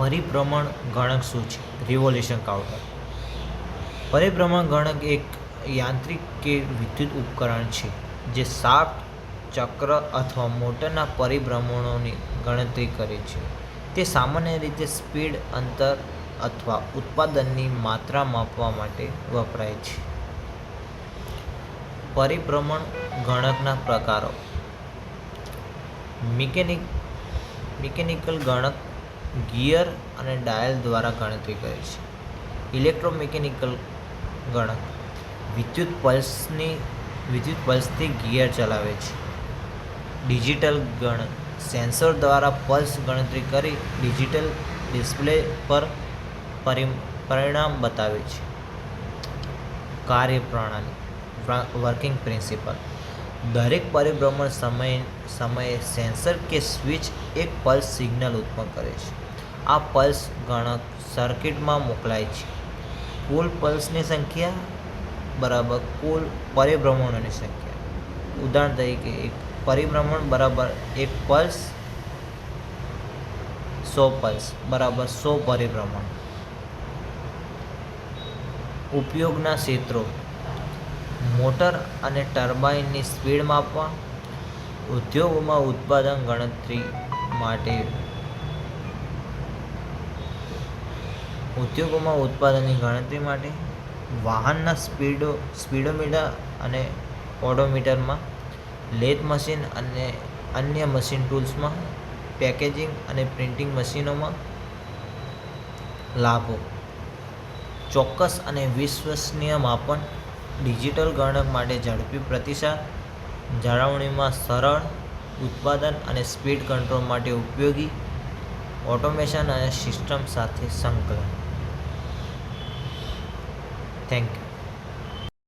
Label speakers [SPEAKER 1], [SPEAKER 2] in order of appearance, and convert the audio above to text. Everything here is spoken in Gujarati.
[SPEAKER 1] પરિભ્રમણ ગણક શું છે? Revolution counter. પરિભ્રમણ ગણક એક યાંત્રિક કે વિદ્યુત ઉપકરણ છે જે શાફ્ટ, ચક્ર અથવા મોટરના પરિભ્રમણોની ગણતરી કરે છે. તે સામાન્ય રીતે સ્પીડ, અંતર અથવા ઉત્પાદનની માત્રા માપવા માટે વપરાય છે. પરિભ્રમણ ગણકના પ્રકારો. મિકેનિકલ ગણક ગિયર અને ડાયલ દ્વારા ગણતરી કરે છે. ઇલેક્ટ્રોમિકેનિકલ ગણક વિદ્યુત પલ્સથી ગિયર ચલાવે છે. ડિજિટલ ગણક સેન્સર દ્વારા પલ્સ ગણતરી કરી ડિજિટલ ડિસ્પ્લે પર પરિણામ બતાવે છે. કાર્યપ્રણાલી વર્કિંગ પ્રિન્સિપલ. દરેક પરિભ્રમણ સમયે સેન્સર કે સ્વિચ એક પલ્સ સિગ્નલ ઉત્પન્ન કરે છે. આ પલ્સ ગણક સર્કિટમાં મોકલાય છે. કુલ પલ્સની સંખ્યા બરાબર કુલ પરિભ્રમણોની સંખ્યા. ઉદાહરણ તરીકે, એક પરિભ્રમણ બરાબર એક પલ્સ, 100 પલ્સ બરાબર 100 પરિભ્રમણ. ઉપયોગના ક્ષેત્રો: મોટર અને ટર્બાઇનની સ્પીડ માપવા, ઉદ્યોગોમાં ઉત્પાદન ગણતરી માટે, વાહનના સ્પીડોમીટર અને ઓડોમીટરમાં, લેથ મશીન અને અન્ય મશીન ટૂલ્સમાં, પેકેજિંગ અને પ્રિન્ટિંગ મશીનોમાં. લાભો: ચોક્કસ અને વિશ્વસનીય માપન, ડિજિટલ ગણક માટે ઝડપી પ્રતિસાદ, જાળવણીમાં સરળ, ઉત્પાદન અને સ્પીડ કંટ્રોલ માટે ઉપયોગી, ઓટોમેશન અને સિસ્ટમ સાથે સંકલન. Thank you.